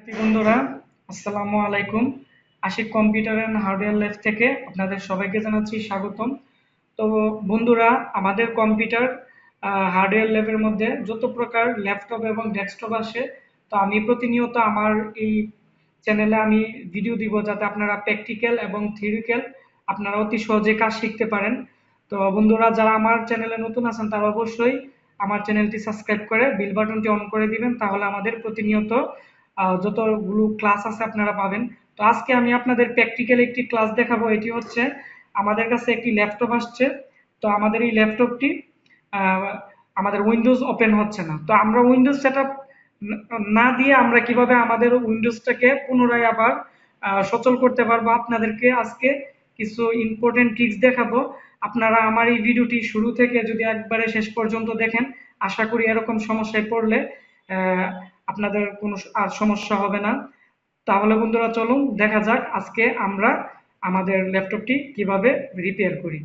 শিক্ষার্থী বন্ধুরা, আসসালামু আলাইকুম। Ashik computer and hardware lab থেকে আপনাদের সবাইকে জানাচ্ছি স্বাগতম। তো বন্ধুরা, আমাদের কম্পিউটার হার্ডওয়্যার ল্যাবের মধ্যে যত প্রকার ল্যাপটপ এবং ডেস্কটপ আসে, তো আমি প্রতিনিয়ত আমার এই চ্যানেলে আমি ভিডিও দিব যাতে আপনারা প্র্যাকটিক্যাল এবং থিওরিক্যাল আপনারা অতি সহজে কাজ শিখতে পারেন। তো বন্ধুরা, যারা আমার চ্যানেলে নতুন আছেন তারা অবশ্যই আমার চ্যানেলটি সাবস্ক্রাইব করে বেল বাটনটি অন করে দিবেন, তাহলে আমাদের প্রতিনিয়ত যতগুলো ক্লাস আছে আপনারা পাবেন। তো আজকে আমি আপনাদের প্র্যাকটিক্যাল একটি ক্লাস দেখাবো। এটি হচ্ছে আমাদের কাছে একটি ল্যাপটপ আসছে। তো আমাদের এই ল্যাপটপটি আমাদের উইন্ডোজ ওপেন হচ্ছে না। তো আমরা উইন্ডোজ সেটআপ না দিয়ে আমরা কিভাবে আমাদের উইন্ডোজটাকে পুনরায় আবার সচল করতে পারবো, আপনাদেরকে আজকে কিছু ইম্পর্টেন্ট ট্রিক্স দেখাবো। আপনারা আমার এই ভিডিওটি শুরু থেকে যদি একবারে শেষ পর্যন্ত দেখেন, আশা করি এরকম সমস্যায় পড়লে আপনাদের কোনো আর সমস্যা হবে না। তাহলে বন্ধুরা, চলুন দেখা যাক আজকে আমরা আমাদের ল্যাপটপটি কিভাবে রিপেয়ার করি।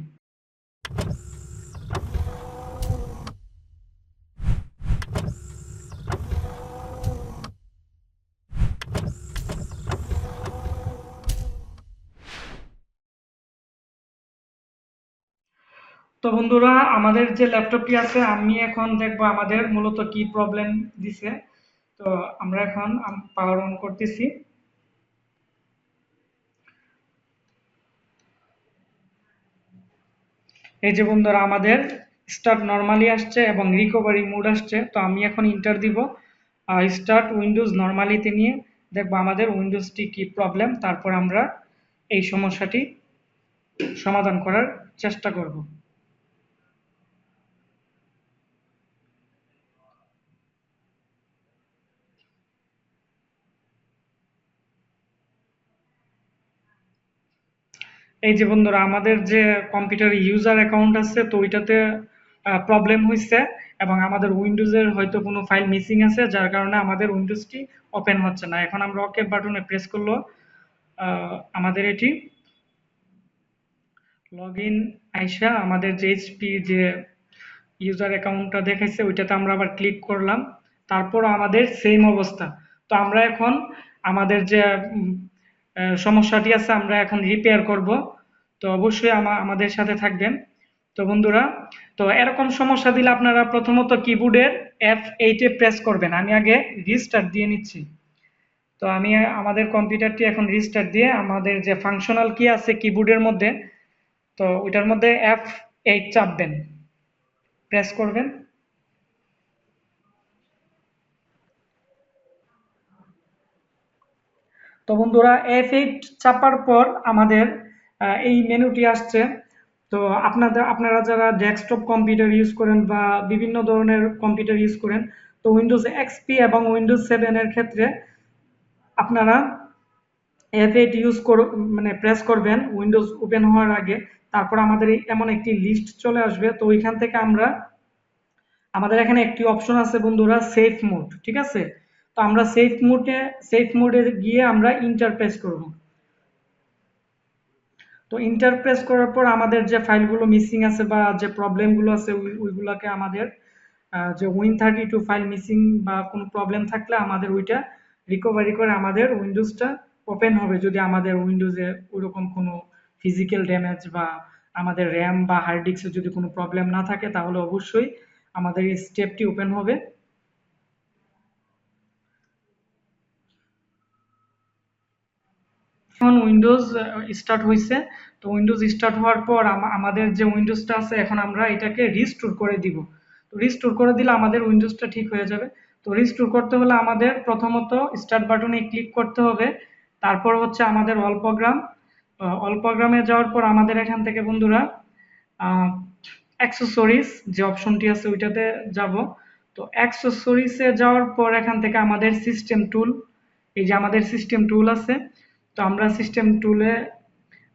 তো বন্ধুরা, আমাদের যে ল্যাপটপটি আছে আমি এখন দেখবো আমাদের মূলত কি প্রবলেম দিছে। তো আমরা এখন পাওয়ার অন করতেছি। এই যে বন্ধুরা, আমাদের স্টার্ট নর্মালি আসছে এবং রিকভারি মোড আসছে। তো আমি এখন ইন্টার দিব স্টার্ট উইন্ডোজ নর্মালিতে নিয়ে দেখবো আমাদের উইন্ডোজটি কি প্রবলেম, তারপর আমরা এই সমস্যাটি সমাধান করার চেষ্টা করব। এই যে বন্ধুরা, আমাদের যে কম্পিউটার ইউজার অ্যাকাউন্ট আছে তো ওইটাতে প্রবলেম হয়েছে এবং আমাদের উইন্ডোজের হয়তো কোনো ফাইল মিসিং আছে, যার কারণে আমাদের উইন্ডোজটি ওপেন হচ্ছে না। এখন আমরা ওকে বাটনে প্রেস করলো আমাদের এটি লগ ইন আইসা আমাদের যে এইচপি যে ইউজার অ্যাকাউন্টটা দেখাইছে ওইটাতে আমরা আবার ক্লিক করলাম। তারপর আমাদের সেম অবস্থা। তো আমরা এখন আমাদের যে সমস্যাটি আছে আমরা এখন রিপেয়ার করব। তো অবশ্যই আমাদের সাথে থাকবেন। তো বন্ধুরা, তো এরকম সমস্যা দিলে আপনারা প্রথমত কিবোর্ডের F8 প্রেস করবেন। আমি আগে রিস্টার্ট দিয়ে নিচ্ছি। তো আমি আমাদের কম্পিউটারটি এখন রিস্টার্ট দিয়ে আমাদের যে ফাংশনাল কি আছে কিবোর্ডের মধ্যে, তো ওইটার মধ্যে F8 চাপবেন, প্রেস করবেন। তো বন্ধুরা, F8 চাপার পর আমাদের এই মেনুটি আসছে। তো আপনারা যারা ডেস্কটপ কম্পিউটার ইউজ করেন বা বিভিন্ন ধরনের কম্পিউটার ইউজ করেন, তো উইন্ডোজ এক্সপি এবং উইন্ডোজ 7 এর ক্ষেত্রে আপনারা F8 মানে প্রেস করবেন উইন্ডোজ ওপেন হওয়ার আগে। তারপর আমাদের এমন একটি লিস্ট চলে আসবে। তো ওইখান থেকে আমাদের এখানে একটি অপশন আছে বন্ধুরা, সেফ মোড, ঠিক আছে। তো আমরা সেফ মোডে গিয়ে আমরা ইন্টার প্রেস করব। তো ইন্টার প্রেস করার পর আমাদের যে ফাইলগুলো মিসিং আছে বা যে প্রবলেমগুলো আছে ওইগুলোকে আমাদের যে Win32 ফাইল মিসিং বা কোনো প্রবলেম থাকলে আমাদের ওইটা রিকভারি করে আমাদের উইন্ডোজটা ওপেন হবে, যদি আমাদের উইন্ডোজে ওইরকম কোনো ফিজিক্যাল ড্যামেজ বা আমাদের র্যাম বা হার্ড ডিস্কে যদি কোনো প্রবলেম না থাকে, তাহলে অবশ্যই আমাদের এই স্টেপটি ওপেন হবে। এখন উইন্ডোজ স্টার্ট হয়েছে। তো উইন্ডোজ স্টার্ট হওয়ার পর আমাদের যে উইন্ডোজটা আছে এখন আমরা এটাকে রিস্টোর করে দিব। তো রিস্টোর করে দিলে আমাদের উইন্ডোজটা ঠিক হয়ে যাবে। তো রিস্টোর করতে হলে আমাদের প্রথমত স্টার্ট বাটনে ক্লিক করতে হবে। তারপর হচ্ছে আমাদের অল প্রোগ্রামে যাওয়ার পর আমাদের এখান থেকে বন্ধুরা অ্যাক্সেসরিজ যে অপশনটি আছে ওইটাতে যাব। তো অ্যাক্সেসরিজে যাওয়ার পর এখান থেকে আমাদের সিস্টেম টুল, এই যে আমাদের সিস্টেম টুল আছে। তো আমরা সিস্টেম টুলে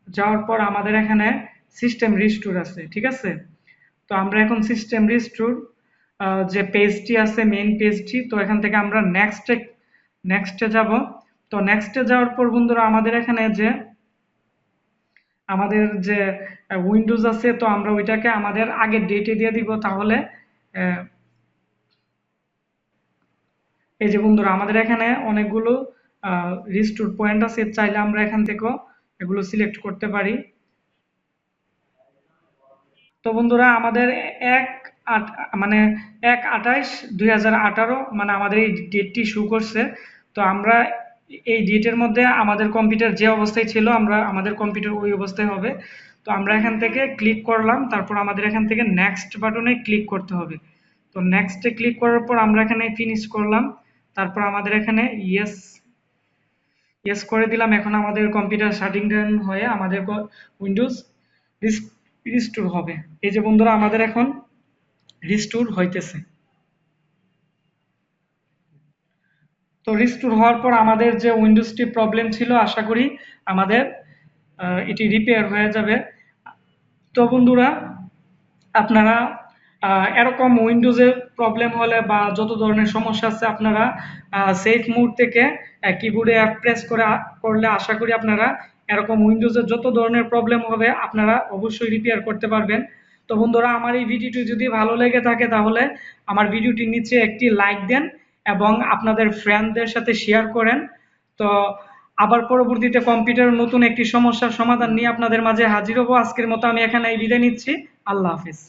যাওয়ার পর আমাদের এখানে সিস্টেম রিস্টোর আছে, ঠিক আছে। তো আমরা এখন সিস্টেম রিস্টোর যে পেজটি আছে মেইন পেজটি, তো এখান থেকে আমরা নেক্সটে যাব। তো নেক্সটে যাওয়ার পর বন্ধুরা আমাদের এখানে যে আমাদের যে উইন্ডোজ আছে, তো আমরা ওইটাকে আমাদের আগের ডেটে দিয়ে দিব। তাহলে আহ, এই যে বন্ধুরা, আমাদের এখানে অনেকগুলো রিস্টোর পয়েন্ট আছে, চাইলে আমরা এখান থেকেও এগুলো সিলেক্ট করতে পারি। তো বন্ধুরা আমাদের এক আট মানে 1/28/2018 মানে আমাদের এই ডেটটি শো করছে। তো আমরা এই ডেটের মধ্যে আমাদের কম্পিউটার যে অবস্থায় ছিল আমরা আমাদের কম্পিউটার ওই অবস্থায় হবে। তো আমরা এখান থেকে ক্লিক করলাম, তারপর আমাদের এখান থেকে নেক্সট বাটনে ক্লিক করতে হবে। তো নেক্সটে ক্লিক করার পর আমরা এখানে ফিনিশ করলাম, তারপর আমাদের এখানে ইয়েস ইয়েস করে দিলাম। এখন আমাদের কম্পিউটার শাটিং ডাউন হয়ে আমাদের উইন্ডোজ রিস্টোর হবে। এই যে বন্ধুরা আমাদের এখন রিস্টোর হইতেছে। তো রিস্টোর হওয়ার পর আমাদের যে উইন্ডোজটি প্রবলেম ছিল আশা করি আমাদের এটি রিপেয়ার হয়ে যাবে। তো বন্ধুরা আপনারা এরকম উইন্ডোজের প্রবলেম হলে বা যত ধরনের সমস্যা আছে আপনারা সেফ মোড থেকে কিবোর্ডে এফ প্রেস করলে আশা করি আপনারা এরকম উইন্ডোজের যত ধরনের প্রবলেম হবে আপনারা অবশ্যই রিপেয়ার করতে পারবেন। তো বন্ধুরা আমার এই ভিডিওটি যদি ভালো লেগে থাকে তাহলে আমার ভিডিওটির নিচে একটি লাইক দেন এবং আপনাদের ফ্রেন্ডদের সাথে শেয়ার করেন। তো আবার পরবর্তীতে কম্পিউটার নতুন একটি সমস্যার সমাধান নিয়ে আপনাদের মাঝে হাজির হব। আজকের মতো আমি এখানে বিদায় নিচ্ছি। আল্লাহ হাফিজ।